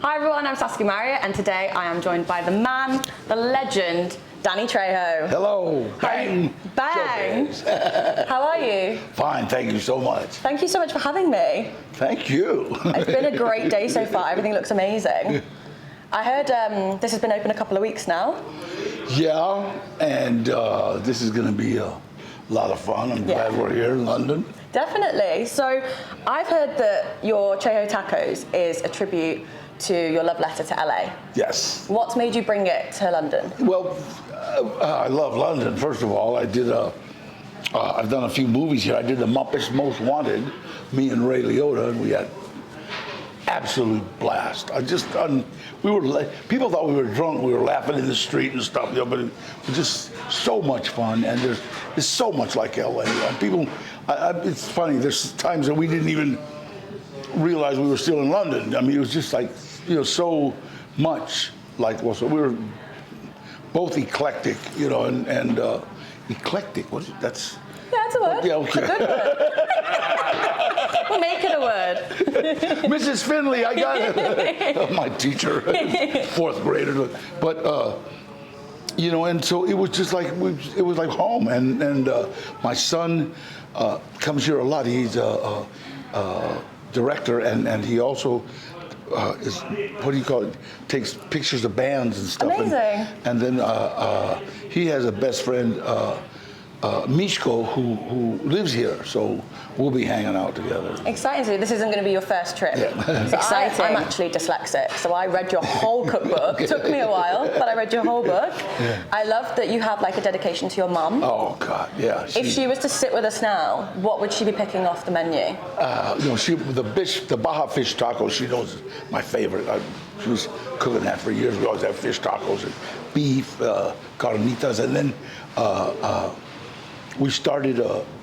Hi everyone, I'm Saskia Marriott, and today I am joined by the man, the legend, Danny Trejo. Hello. Bang. Bang. Showbiz. How are you? Fine, thank you so much. Thank you so much for having me. Thank you. It's been a great day so far. Everything looks amazing. I heard this has been open a couple of weeks now. Yeah, and this is going to be a lot of fun. I'm glad we're here in London. Definitely. So I've heard that your Trejo Tacos is a tribute to your love letter to LA. Yes. What's made you bring it to London? Well, I love London, first of all. I've done a few movies here. I did The Muppets Most Wanted, me and Ray Liotta, and we had absolute blast. People thought we were drunk. We were laughing in the street and stuff, but it was just so much fun. And there's so much like LA. It's funny. There's times that we didn't even realize we were still in London. I mean, it was just like, so much like, so we were both eclectic, and eclectic. That's. Yeah, it's a word. Yeah, okay. It's a good word. We'll make it a word. Mrs. Finley, I got it. My teacher, fourth grader. But, and so it was just like, it was like home. And my son comes here a lot. He's a director, and he also is, what do you call it, takes pictures of bands and stuff. Amazing. And then he has a best friend, Mishko, who lives here, so we'll be hanging out together. Exciting. So this isn't going to be your first trip. Yeah. So Exciting. I'm actually dyslexic, so I read your whole cookbook. It took me a while, but I read your whole book. Yeah. I love that you have like a dedication to your mum. Oh God, yeah. If she was to sit with us now, what would she be picking off the menu? The Baja fish tacos, she knows is my favorite. She was cooking that for years. We always have fish tacos and beef, carnitas, and then we started.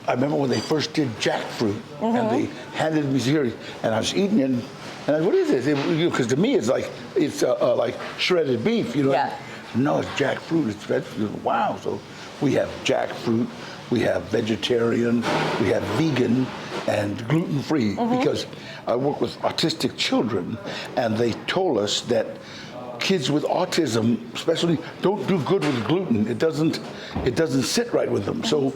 I remember when they first did jackfruit, and they handed me here, and I was eating it, and I said, "What is this?" Because to me, it's like shredded beef, Yeah. No, it's jackfruit. It's vegetable. Wow. So we have jackfruit, we have vegetarian, we have vegan, and gluten-free. Because I work with autistic children, and they told us that kids with autism, especially, don't do good with gluten. It doesn't sit right with them. So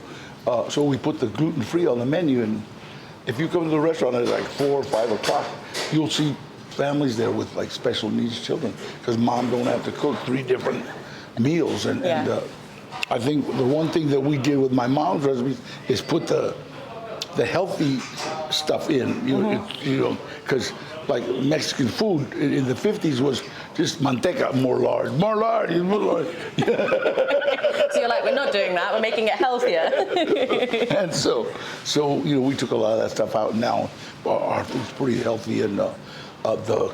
we put the gluten-free on the menu, and if you come to the restaurant at like 4 or 5 o'clock, you'll see families there with like special needs children, because mom don't have to cook 3 different meals. And I think the one thing that we did with my mom's recipes is put the healthy stuff in, because like Mexican food in the 50s was just manteca, more lard. So you're like, we're not doing that. We're making it healthier. And so we took a lot of that stuff out. Now our food's pretty healthy, and the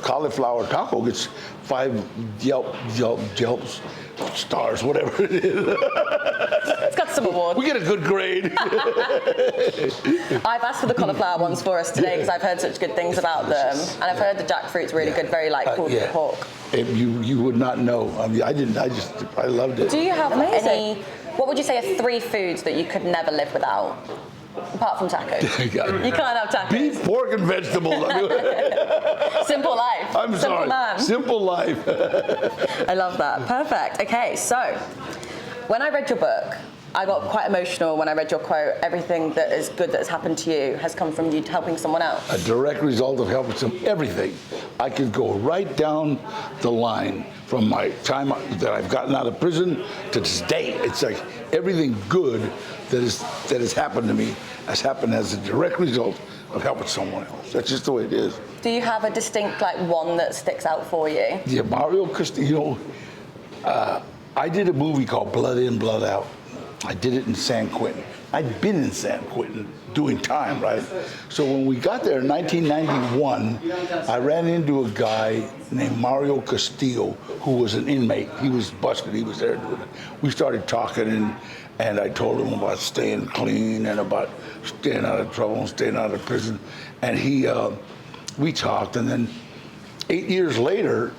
cauliflower taco gets 5 Yelps stars, whatever it is. It's got some awards. We get a good grade. I've asked for the cauliflower ones for us today because I've heard such good things about them, and I've heard the jackfruit's really good, very like pork. You would not know. I mean, I didn't. I loved it. Do you have any? What would you say are 3 foods that you could never live without? Apart from tacos. You can't have tacos. Beef, pork, and vegetables. Simple life. I'm Simple sorry. man. Simple life. I love that. Perfect. Okay, so when I read your book, I got quite emotional when I read your quote, everything that is good that has happened to you has come from you helping someone else. A direct result of helping everything. I could go right down the line from my time that I've gotten out of prison to this day. It's like everything good that has happened to me has happened as a direct result of helping someone else. That's just the way it is. Do you have a distinct one that sticks out for you? Yeah, Mario Castillo. I did a movie called Blood In, Blood Out. I did it in San Quentin. I'd been in San Quentin doing time, right? So when we got there in 1991, I ran into a guy named Mario Castillo, who was an inmate. He was busted. He was there doing it. We started talking, and I told him about staying clean and about staying out of trouble and staying out of prison. And we talked, and then 8 years later,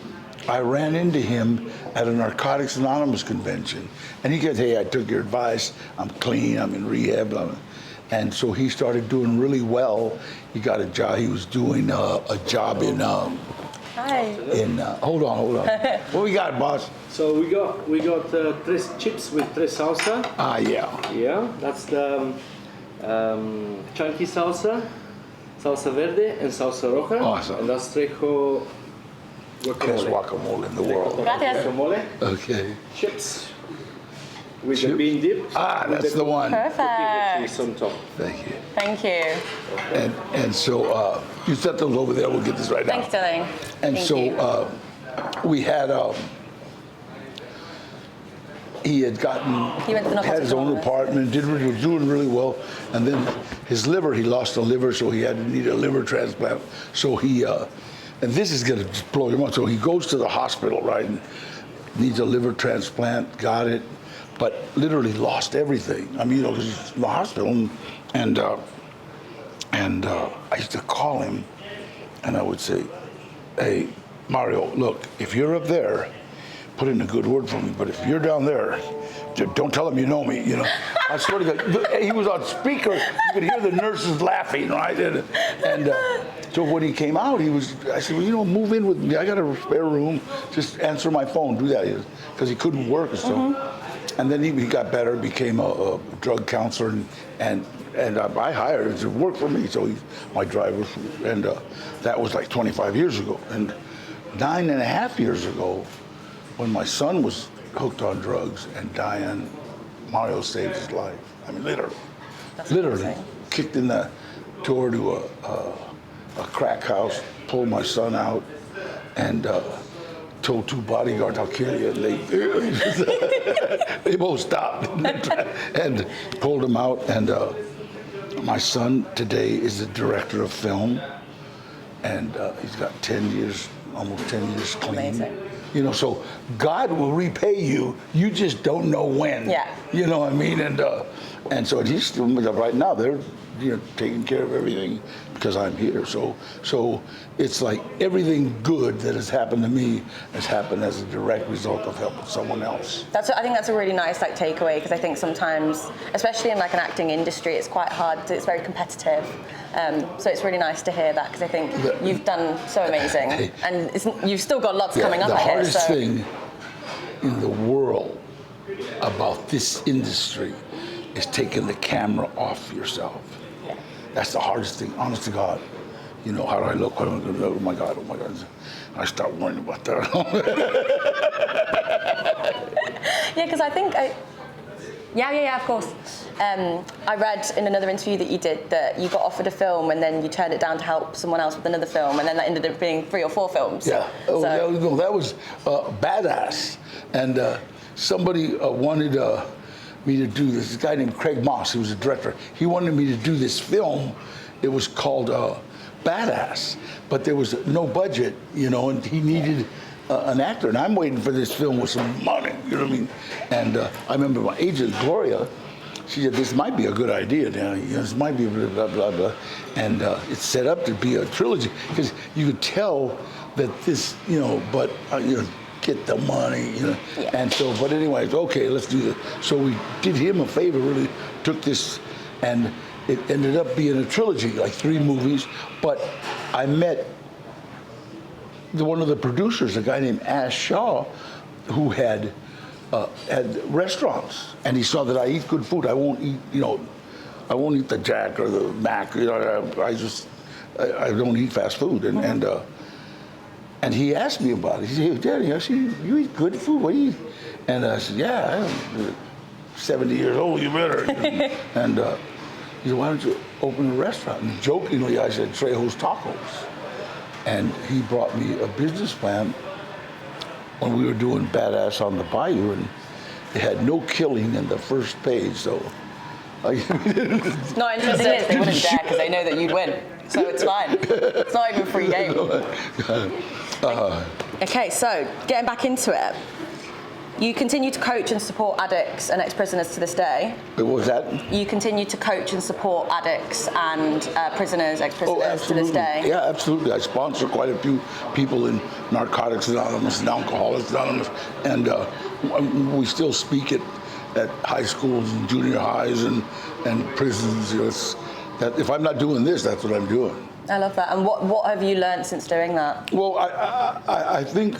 I ran into him at a Narcotics Anonymous convention. And he goes, "Hey, I took your advice. I'm clean. I'm in rehab." And so he started doing really well. He got a job. He was doing a job in Hi. Hold on. What we got, boss? So we got tres chips with tres salsa. Ah, yeah. Yeah, that's the chunky salsa, salsa verde, and salsa roja. Awesome. And that's Trejo Best guacamole. guacamole in the world. Gracias. Guacamole. Okay. Chips with the bean dip. Ah, with that's the one. Perfect. cheese on top. Thank you. Thank you. And so you set those over there. We'll get this right now. Thanks, darling. And Thank so you. we had. He had He went to the had his own hospital. apartment, was doing really well, and then his liver, he lost a liver, so he had to need a liver transplant. So he, and this is going to just blow your mind. So he goes to the hospital, right, and needs a liver transplant, got it, but literally lost everything. I mean, because he's in the hospital, and I used to call him, and I would say, "Hey, Mario, look, if you're up there, put in a good word for me. But if you're down there, don't tell him you know me. You know." I swear to God, he was on speaker. You could hear the nurses laughing, right? And so when he came out, I said, "Well, move in with me. I got a spare room. Just answer my phone. Do that," because he couldn't work and so. And then he got better, became a drug counselor, and I hired him to work for me. So he's my driver, and that was like 25 years ago. And 9.5 years ago, when my son was hooked on drugs and dying, Mario saved his life. I mean, literally amazing. kicked in the door to a crack house, pulled my son out, and told 2 bodyguards, "I'll kill you." And they both stopped and pulled him out. And my son today is the director of film, and he's got 10 years, almost 10 years clean. Amazing. So God will repay you. You just don't know when. Yeah. You know what I mean? And so he's still right now. They're taking care of everything because I'm here. So it's like everything good that has happened to me has happened as a direct result of helping someone else. I think that's a really nice takeaway, because I think sometimes, especially in like an acting industry, it's quite hard. It's very competitive. So it's really nice to hear that, because I think you've done so amazing, and you've still got lots coming up. The I hear, hardest thing in the world about this industry is taking the camera off yourself. Yeah. That's the hardest thing, honest to God. How do I look? Oh my God. I start worrying about that. Yeah, because I think Yeah, of course. I read in another interview that you did that you got offered a film and then you turned it down to help someone else with another film, and then that ended up being 3 or 4 films. Yeah. That was badass. And somebody wanted me to do this. This guy named Craig Moss, who was a director. He wanted me to do this film. It was called Badass, but there was no budget, and he needed an actor, and I'm waiting for this film with some money, you know what I mean? And I remember my agent, Gloria, she said, "This might be a good idea, Danny. This might be blah, blah, blah, blah." And it's set up to be a trilogy, because you could tell that this, but, get the money, Yeah. And so, but anyways, okay, let's do this. So we did him a favor, really took this, and it ended up being a trilogy, like 3 movies, but I met one of the producers, a guy named Ash Shaw, who had restaurants, and he saw that I eat good food. I won't eat, I won't eat the Jack or the Mac. I don't eat fast food, and he asked me about it. He said, "Hey, Daddy, I see you eat good food. What do you eat?" And I said, "Yeah, I'm 70 years old. You better." And he said, "Why don't you open a restaurant?" And jokingly, I said, "Trejo's Tacos." And he brought me a business plan when we were doing Badass on the Bayou, and it had no killing in the first page, so. Not interesting is they wouldn't dare, because they know that you'd win. So it's fine. It's not even a free game. Okay, so getting back into it. You continue to coach and support addicts and ex-prisoners to this day. What was that? You continue to coach and support addicts and prisoners, ex-prisoners to this day. Yeah, absolutely. I sponsor quite a few people in Narcotics Anonymous and Alcoholics Anonymous, and we still speak at high schools and junior highs and prisons. That if I'm not doing this, that's what I'm doing. I love that. And what have you learned since doing that? Well, I think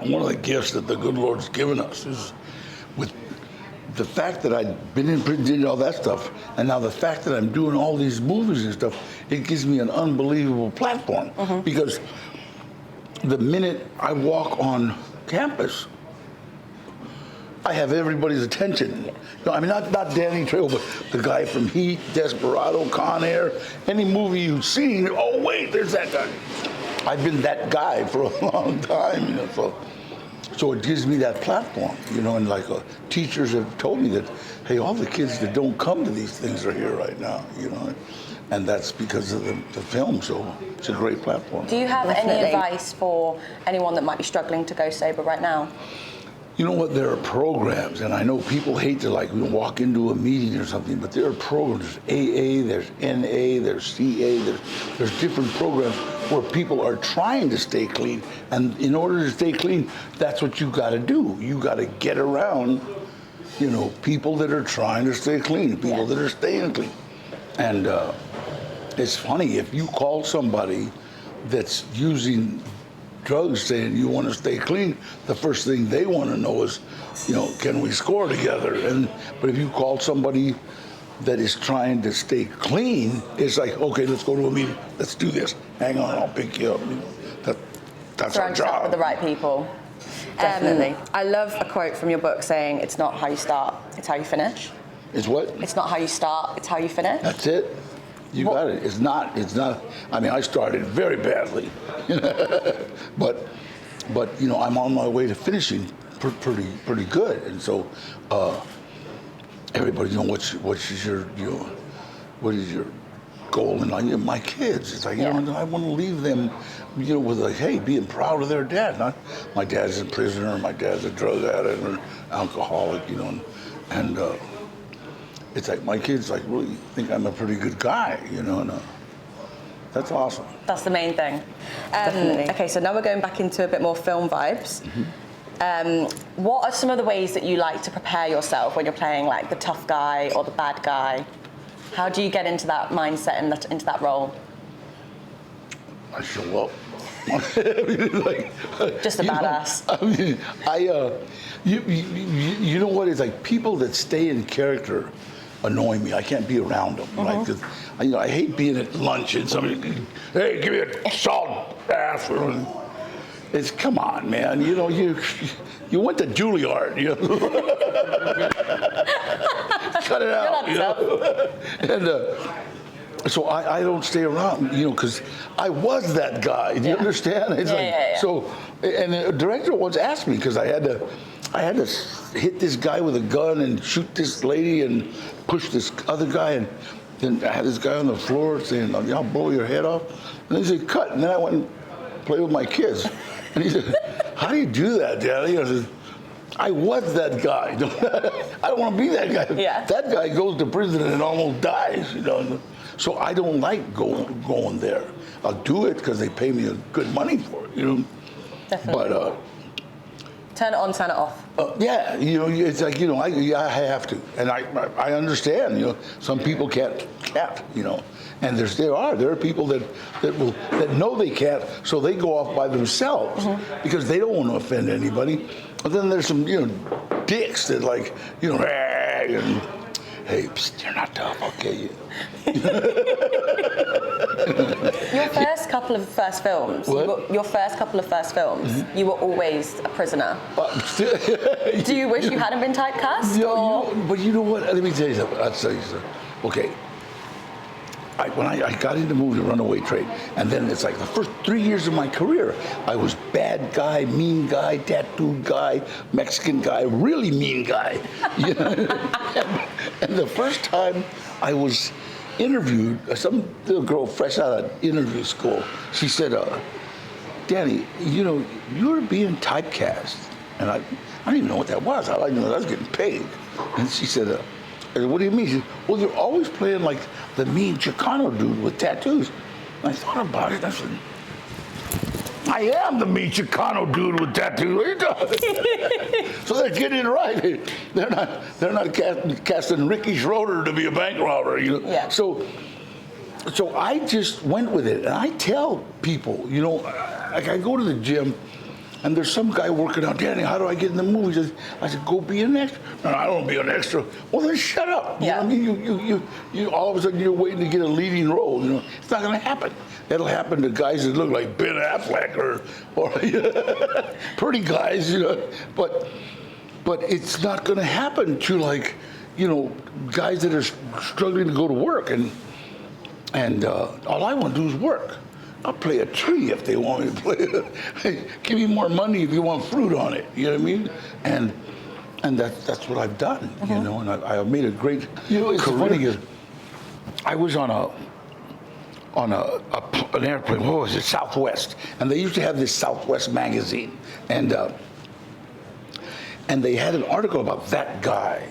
one of the gifts that the good Lord's given us is with the fact that I've been in prison, did all that stuff, and now the fact that I'm doing all these movies and stuff, it gives me an unbelievable platform. Because the minute I walk on campus, I have everybody's attention. No, I mean, not Danny Trejo, but the guy from Heat, Desperado, Con Air, any movie you've seen, oh wait, there's that guy. I've been that guy for a long time, you know, so it gives me that platform, you know, and like teachers have told me that, hey, all the kids that don't come to these things are here right now, you know, and that's because of the film, so it's a great platform. Do you have any advice for anyone that might be struggling to go sober right now? You know what, there are programs, and I know people hate to like walk into a meeting or something, but there are programs, there's AA, there's NA, there's CA, there's different programs where people are trying to stay clean, and in order to stay clean, that's what you gotta do. You gotta get around, you know, people that are trying to stay clean, people that are staying clean. And it's funny, if you call somebody that's using drugs saying you want to stay clean, the first thing they want to know is, you know, can we score together? But if you call somebody that is trying to stay clean, it's like, okay, let's go to a meeting, let's do this. Hang on, I'll pick you up. That's our job. With the right people. Definitely. I love a quote from your book saying, "It's not how you start, it's how you finish." It's what? It's not how you start, it's how you finish. That's it. You got it. It's not. I mean, I started very badly, but you know, I'm on my way to finishing pretty good. And so everybody, you know, what is your goal? And my kids, it's like, you know, I want to leave them, you know, with like, hey, being proud of their dad. Not my dad's a prisoner, my dad's a drug addict or alcoholic, you know, and. It's like my kids like really think I'm a pretty good guy, you know, and that's awesome. That's the main thing. Okay, so now we're going back into a bit more film vibes. What are some of the ways that you like to prepare yourself when you're playing like the tough guy or the bad guy? How do you get into that mindset and into that role? I show up. Just a badass. You know what? It's like people that stay in character annoy me. I can't be around them, right? 'Cause, you know, I hate being at lunch and somebody, hey, give me a salt bath. It's, come on, man. You know, you went to Juilliard, you know. Cut it out, you know. And so I don't stay around, you know, because I was that guy. Do you understand? It's So, and the director once asked me, because I had to hit this guy with a gun and shoot this lady and push this other guy, and then I had this guy on the floor saying, I'll blow your head off. And he said, cut. And then I went and played with my kids. And he said, how do you do that, Daddy? I said, I was that guy. I don't want to be that guy. Yeah. That guy goes to prison and almost dies, you know. So I don't like going there. I'll do it because they pay me good money for it, you know. Definitely. But turn it on, turn it off. Yeah, you know, it's like, you know, I have to, and I understand, you know, some people can't, you know, and there are people that know they can't, so they go off by themselves because they don't want to offend anybody. But then there's some, you know, dicks that like, you know, and, hey, psst, you're not tough, okay? Your first couple of first films, you were always a prisoner. Do you wish you hadn't been typecast? But you know what? Let me tell you something. I'll tell you something. Okay. When I got into the movie Runaway Train, and then it's like the first 3 years of my career, I was bad guy, mean guy, tattooed guy, Mexican guy, really mean guy. You know? and the first time I was interviewed, some little girl fresh out of interview school, she said, Danny, you know, you're being typecast. And I didn't even know what that was. I knew I was getting paid. And she said, what do you mean? She said, well, you're always playing like the mean Chicano dude with tattoos. And I thought about it. I said, I am the mean Chicano dude with tattoos. What are you talking? So they're getting it right. They're not casting Ricky Schroeder to be a bank robber, you know. Yeah. So so I just went with it, and I tell people, you know, like I go to the gym, and there's some guy working out. Danny, how do I get in the movies? I said, go be an extra. No, I don't want to be an extra. Well, then shut up. You know what I mean? You all of a sudden you're waiting to get a leading role. You know, it's not going to happen. That'll happen to guys that look like Ben Affleck or pretty guys, you know. But it's not going to happen to, like, you know, guys that are struggling to go to work, and all I want to do is work. I'll play a tree if they want me to play. Give me more money if you want fruit on it. You know what I mean? And that's what I've done. You know, and I've made a great. You know, it's funny because I was on an airplane. What was it? Southwest, and they used to have this Southwest magazine, and they had an article about that guy.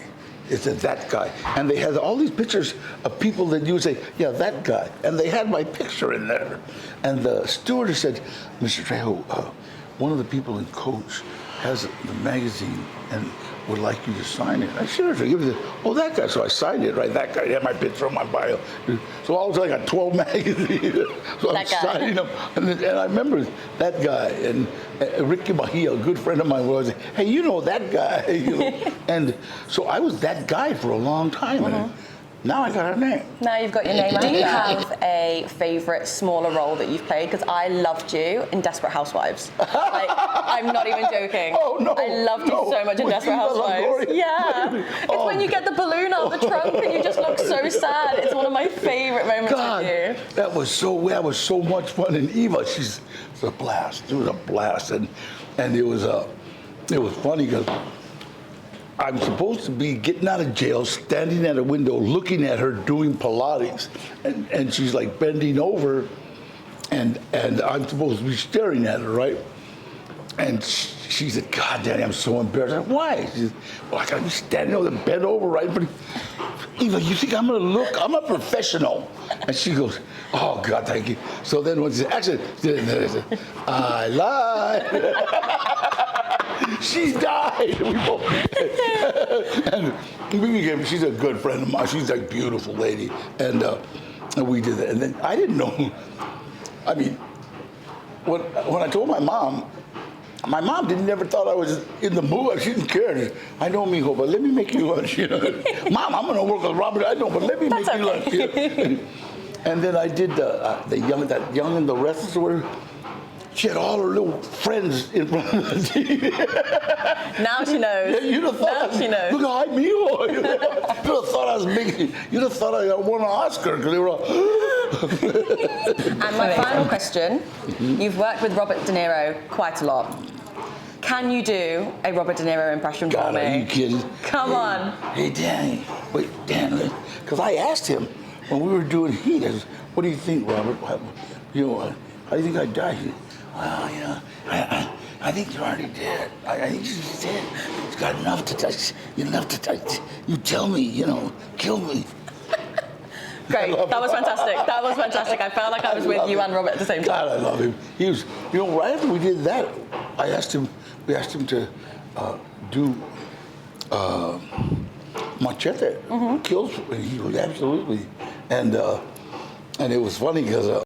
It said that guy, and they had all these pictures of people that you would say, yeah, that guy, and they had my picture in there. And the stewardess said, Mr. Trejo, one of the people in Coach has the magazine and would like you to sign it. I sure, give it. Oh, that guy. So I signed it, right? That guy. He had my picture on my bio. So all of a sudden I got 12 magazines. So I'm signing them. And I remember that guy and Ricky Mejia, a good friend of mine, was like, hey, you know that guy. You know? And so I was that guy for a long time. And now I got a name. Now you've got your name. Do you have a favourite smaller role that you've played? Because I loved you in Desperate Housewives. Like, I'm not even joking. Oh, no. I loved you so much in Desperate Housewives. Yeah. It's when you get the balloon out of the trunk and you just look so sad. It's one of my favourite moments with you. That was so much fun. And Eva, she's a blast. It was a blast. And it was funny because I'm supposed to be getting out of jail, standing at a window, looking at her doing Pilates, and she's like bending over, and I'm supposed to be staring at her, right? And she said, God, Danny, I'm so embarrassed. I said, why? She said, well, I gotta be standing over, bent over, right? But Eva, you think I'm gonna look? I'm a professional. And she goes, oh, God, thank you. So then when she said, actually, I lied. She died. We both, and we became, she's a good friend of mine. She's a beautiful lady. And we did that. And then I didn't know, I mean, when I told my mom didn't never thought I was in the movie. She didn't care. I know, mijo, but let me make you lunch. You know? Mom, I'm gonna work with Robert. I know, but let me make you lunch. You know? And then I did that Young and the Restless, where she had all her little friends in front of the TV. Now she knows. Yeah, you'd have thought she knows. Look how mijo. You'd have thought I was big. You'd have thought I won an Oscar because they were all. And my final question: you've worked with Robert De Niro quite a lot. Can you do a Robert De Niro impression for me? Are you kidding? Come on. Hey, Danny. Wait, Dan. Because I asked him when we were doing Heat, I said, what do you think, Robert? You know, how do you think I died? He said, well, you know, I think you're already dead. I think you're dead. It's got enough to touch. Enough to touch. You tell me, you know, kill me. Great. That was fantastic. That was fantastic. I felt like I was with you and Robert at the same time. God, I love him. He was, you know, right after we did that, we asked him to do Machete. Kills. He was absolutely. And it was funny because